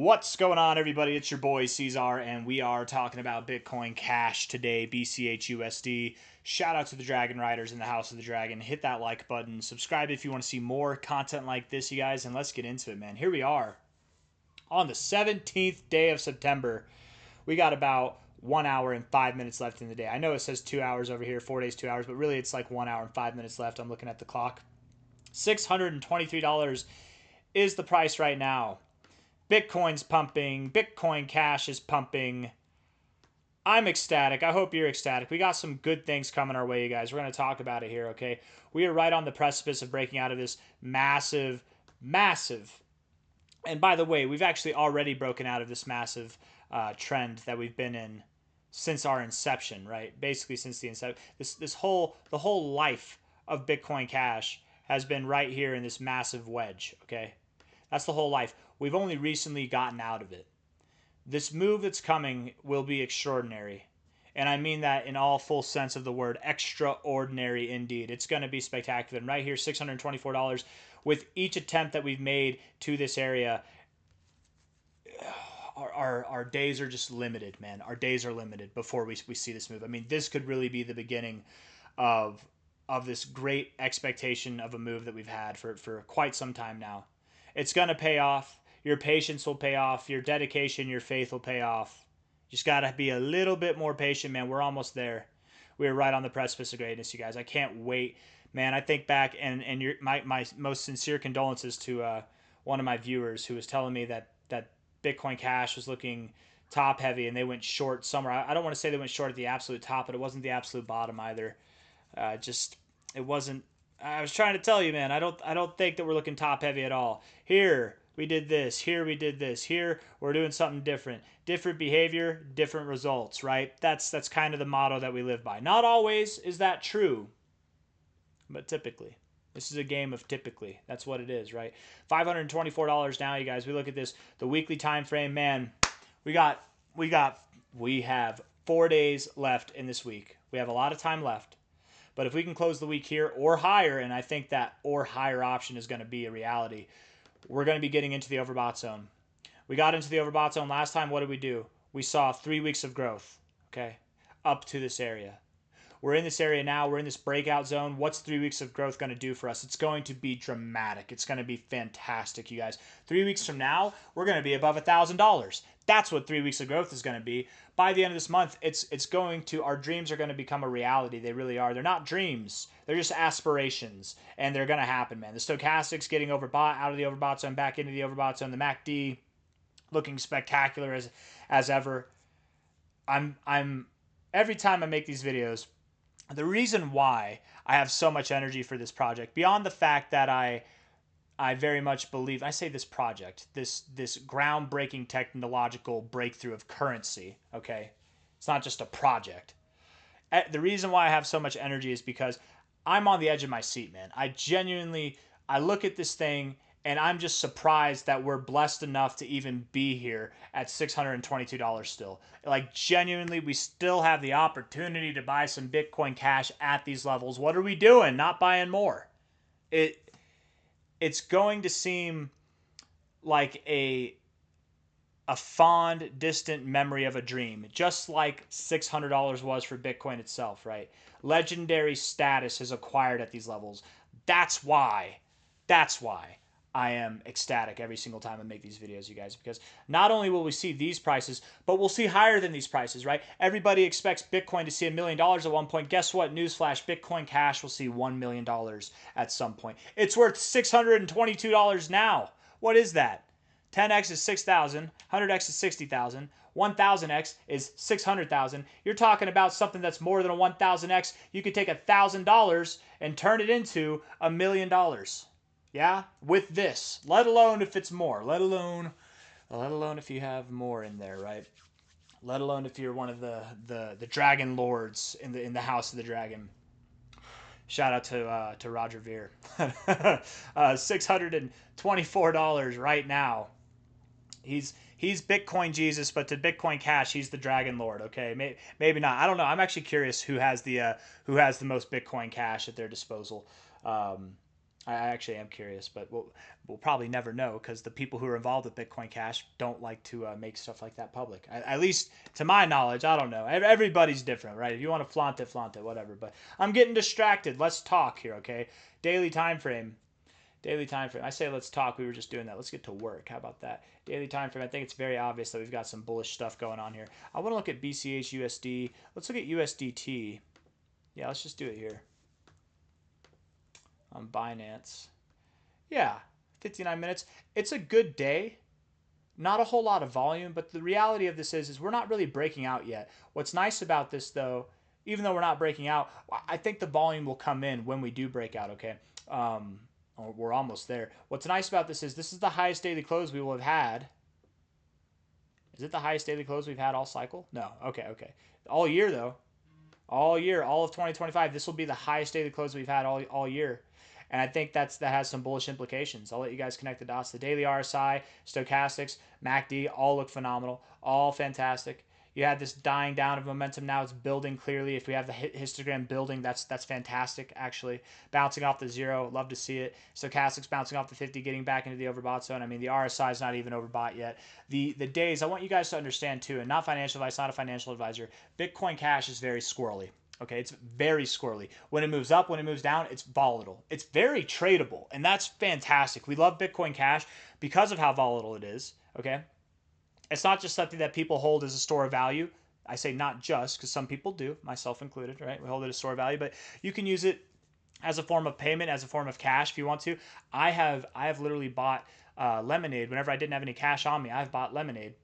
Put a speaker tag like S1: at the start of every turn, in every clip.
S1: What's going on, everybody? It's your boy C-Zar, and we are talking about Bitcoin Cash today, BCH USD. Shout out to the Dragon Riders in the House of the Dragon. Hit that like button. Subscribe if you want to see more content like this, you guys, and let's get into it, man. Here we are on the 17th day of September. We got about 1 hour and 5 minutes left in the day. I know it says 2 hours over here, 4 days, 2 hours, but really it's like 1 hour and 5 minutes left. I'm looking at the clock. $623 is the price right now. Bitcoin's pumping. Bitcoin Cash is pumping. I'm ecstatic. I hope you're ecstatic. We got some good things coming our way, you guys. We're going to talk about it here, okay? We are right on the precipice of breaking out of this massive. And by the way, we've actually already broken out of this massive trend that we've been in since our inception, right? Basically since the inception. The whole life of Bitcoin Cash has been right here in this massive wedge, okay? That's the whole life. We've only recently gotten out of it. This move that's coming will be extraordinary. And I mean that in all full sense of the word. Extraordinary indeed. It's going to be spectacular. And right here, $624 with each attempt that we've made to this area. Our days are just limited, man. Our days are limited before we see this move. I mean, this could really be the beginning of this great expectation of a move that we've had for quite some time now. It's going to pay off. Your patience will pay off. Your dedication, your faith will pay off. Just got to be a little bit more patient, man. We're almost there. We're right on the precipice of greatness, you guys. I can't wait. Man, I think back, and my most sincere condolences to one of my viewers who was telling me that Bitcoin Cash was looking top heavy, and they went short somewhere. I don't want to say they went short at the absolute top, but it wasn't the absolute bottom either. It wasn't. I was trying to tell you, man. I don't think that we're looking top heavy at all. Here we did this. Here we did this. Here we're doing something different. Different behavior, different results, right? That's kind of the motto that we live by. Not always is that true, but typically. This is a game of typically. That's what it is, right? $524 now, you guys. We look at this, the weekly time frame, man. We have 4 days left in this week. We have a lot of time left. But if we can close the week here or higher, and I think that or higher option is going to be a reality, we're going to be getting into the overbought zone. We got into the overbought zone last time. What did we do? We saw 3 weeks of growth, okay, up to this area. We're in this area now. We're in this breakout zone. What's 3 weeks of growth going to do for us? It's going to be dramatic. It's going to be fantastic, you guys. 3 weeks from now, we're going to be above $1,000. That's what 3 weeks of growth is going to be. By the end of this month, our dreams are going to become a reality. They really are. They're not dreams. They're just aspirations, and they're going to happen, man. The stochastics getting overbought, out of the overbought zone, back into the overbought zone. The MACD looking spectacular as ever. Every time I make these videos, the reason why I have so much energy for this project, beyond the fact that I very much believe, I say this project, this groundbreaking technological breakthrough of currency, okay? It's not just a project. The reason why I have so much energy is because I'm on the edge of my seat, man. I look at this thing and I'm just surprised that we're blessed enough to even be here at $622 still. Like, genuinely, we still have the opportunity to buy some Bitcoin Cash at these levels. What are we doing? Not buying more. It's going to seem like a fond, distant memory of a dream, just like $600 was for Bitcoin itself, right? Legendary status is acquired at these levels. That's why I am ecstatic every single time I make these videos, you guys, because not only will we see these prices, but we'll see higher than these prices, right? Everybody expects Bitcoin to see $1 million at one point. Guess what? Newsflash, Bitcoin Cash will see $1 million at some point. It's worth $622 now. What is that? 10x is 6,000, 100x is 60,000, 1,000x is 600,000. You're talking about something that's more than a 1,000x. You could take $1,000 and turn it into $1 million. Yeah, with this, let alone if it's more, let alone if you have more in there, right? Let alone if you're one of the dragon lords in the House of the Dragon. Shout out to Roger Ver. $624 right now. He's Bitcoin Jesus, but to Bitcoin Cash, he's the Dragon Lord. Okay, maybe not. I don't know. I'm actually curious who has the most Bitcoin Cash at their disposal. I actually am curious, but we'll probably never know because the people who are involved with Bitcoin Cash don't like to make stuff like that public. At least to my knowledge, I don't know. Everybody's different, right? If you want to flaunt it, whatever. But I'm getting distracted. Let's talk here, okay? Daily time frame. Daily time frame. I say let's talk. We were just doing that. Let's get to work. How about that? Daily time frame. I think it's very obvious that we've got some bullish stuff going on here. I want to look at BCH USD. Let's look at USDT. Yeah, let's just do it here on Binance. Yeah, 59 minutes. It's a good day. Not a whole lot of volume, but the reality of this is we're not really breaking out yet. What's nice about this, though, even though we're not breaking out, I think the volume will come in when we do break out, okay? We're almost there. What's nice about this is the highest daily close we will have had. Is it the highest daily close we've had all cycle? No. Okay. All year, though. All year, all of 2025, this will be the highest daily close we've had all year. And I think that has some bullish implications. I'll let you guys connect the dots. The daily RSI, stochastics, MACD, all look phenomenal, all fantastic. You had this dying down of momentum. Now it's building clearly. If we have the histogram building, that's fantastic, actually. Bouncing off the 0, love to see it. Stochastics bouncing off the 50, getting back into the overbought zone. I mean, the RSI is not even overbought yet. The days, I want you guys to understand, too, and not financial advice, not a financial advisor, Bitcoin Cash is very squirrely. Okay, it's very squirrely. When it moves up, when it moves down, it's volatile. It's very tradable, and that's fantastic. We love Bitcoin Cash because of how volatile it is, okay? It's not just something that people hold as a store of value. I say not just, because some people do, myself included, right? We hold it as store of value, but you can use it as a form of payment, as a form of cash if you want to. I have literally bought Lemonade whenever I didn't have any cash on me. I've bought Lemonade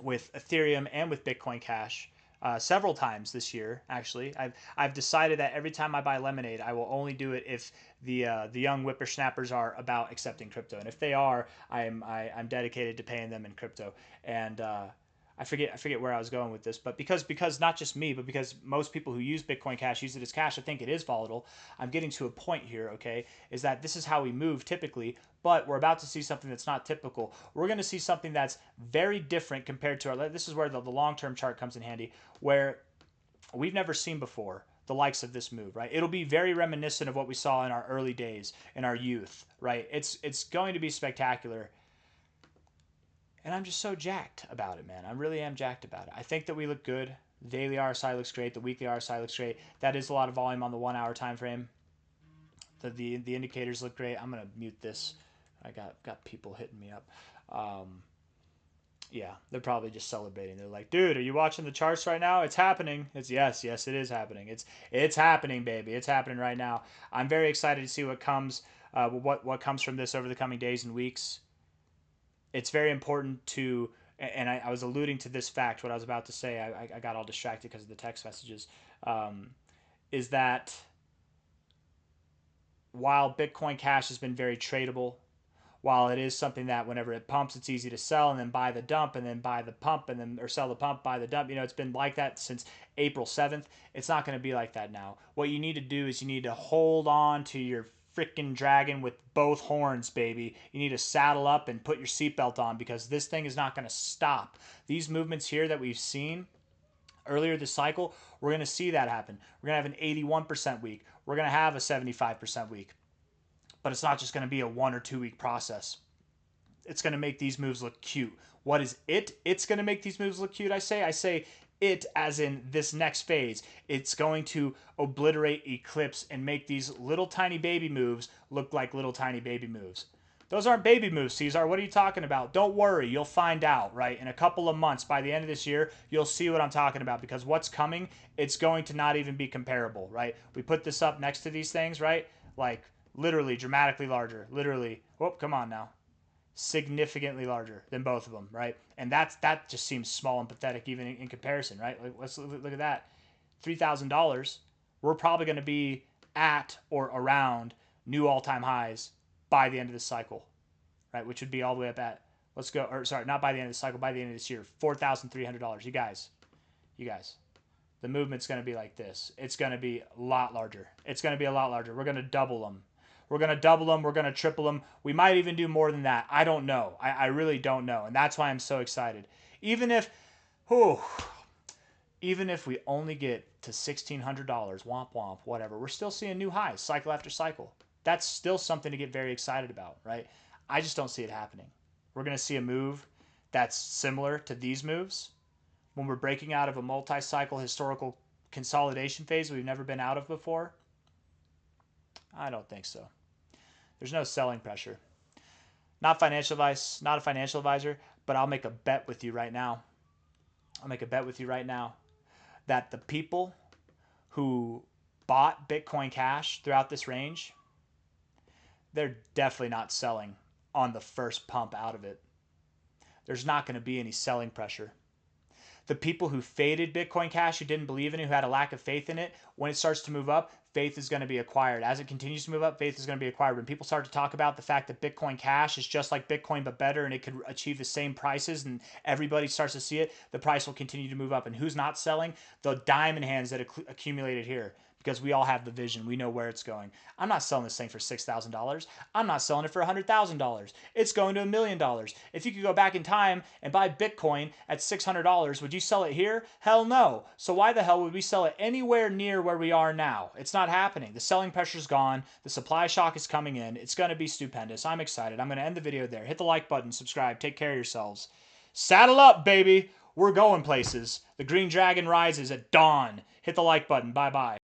S1: with Ethereum and with Bitcoin Cash several times this year. Actually, I've decided that every time I buy Lemonade, I will only do it if the young whippersnappers are about accepting crypto, and if they are, I'm dedicated to paying them in crypto. And I forget where I was going with this, but because not just me, but because most people who use Bitcoin Cash use it as cash, I think it is volatile. I'm getting to a point here, okay, is that this is how we move typically, but we're about to see something that's not typical. We're going to see something that's very different compared to our, this is where the long-term chart comes in handy, where we've never seen before the likes of this move, right? It'll be very reminiscent of what we saw in our early days, in our youth, right? It's going to be spectacular. And I'm just so jacked about it, man. I really am jacked about it. I think that we look good. The daily RSI looks great. The weekly RSI looks great. That is a lot of volume on the 1 hour time frame. The indicators look great. I'm gonna mute this. I got people hitting me up. Yeah, they're probably just celebrating. They're like, dude, are you watching the charts right now? It's happening. It's yes, it is happening. It's happening, baby. It's happening right now. I'm very excited to see what comes from this over the coming days and weeks. It's very important to, and I was alluding to this fact, what I was about to say, I got all distracted because of the text messages, is that while Bitcoin Cash has been very tradable, while it is something that whenever it pumps, it's easy to sell and then buy the dump and then buy the pump and then, or sell the pump, buy the dump. It's been like that since April 7th. It's not going to be like that now. What you need to do is you need to hold on to your freaking dragon with both horns, baby. You need to saddle up and put your seatbelt on because this thing is not going to stop. These movements here that we've seen earlier this cycle, we're going to see that happen. We're going to have an 81% week. We're going to have a 75% week. But it's not just going to be a 1 or 2 week process. It's going to make these moves look cute. What is it? It's going to make these moves look cute, I say it as in this next phase. It's going to obliterate, eclipse, and make these little tiny baby moves look like little tiny baby moves. Those aren't baby moves, C-Zar. What are you talking about? Don't worry. You'll find out, right? In a couple of months, by the end of this year, you'll see what I'm talking about because what's coming, it's going to not even be comparable, right? We put this up next to these things, right? Like literally dramatically larger. Literally. Oh, come on now. Significantly larger than both of them, right? And that just seems small and pathetic even in comparison, right? Like, let's look at that. $3,000, we're probably going to be at or around new all-time highs by the end of this cycle, right? Which would be all the way up at, let's go, or sorry, not by the end of the cycle, by the end of this year, $4,300. You guys, the movement's going to be like this. It's going to be a lot larger. It's going to be a lot larger. We're going to double them. We're going to double them. We're going to triple them. We might even do more than that. I don't know. I really don't know. And that's why I'm so excited. Even if we only get to $1,600, womp womp, whatever, we're still seeing new highs cycle after cycle. That's still something to get very excited about, right? I just don't see it happening. We're going to see a move that's similar to these moves when we're breaking out of a multi-cycle historical consolidation phase we've never been out of before. I don't think so. There's no selling pressure. Not financial advice, not a financial advisor, but I'll make a bet with you right now. I'll make a bet with you right now that the people who bought Bitcoin Cash throughout this range, they're definitely not selling on the first pump out of it. There's not going to be any selling pressure. The people who faded Bitcoin Cash, who didn't believe in it, who had a lack of faith in it, when it starts to move up, faith is going to be acquired. As it continues to move up, faith is going to be acquired. When people start to talk about the fact that Bitcoin Cash is just like Bitcoin but better and it could achieve the same prices and everybody starts to see it, the price will continue to move up. And who's not selling? The diamond hands that accumulated here. Because we all have the vision. We know where it's going. I'm not selling this thing for $6,000. I'm not selling it for $100,000. It's going to $1 million. If you could go back in time and buy Bitcoin at $600, would you sell it here? Hell no. So why the hell would we sell it anywhere near where we are now? It's not happening. The selling pressure's gone. The supply shock is coming in. It's going to be stupendous. I'm excited. I'm going to end the video there. Hit the like button. Subscribe. Take care of yourselves. Saddle up, baby. We're going places. The Green Dragon rises at dawn. Hit the like button. Bye-bye.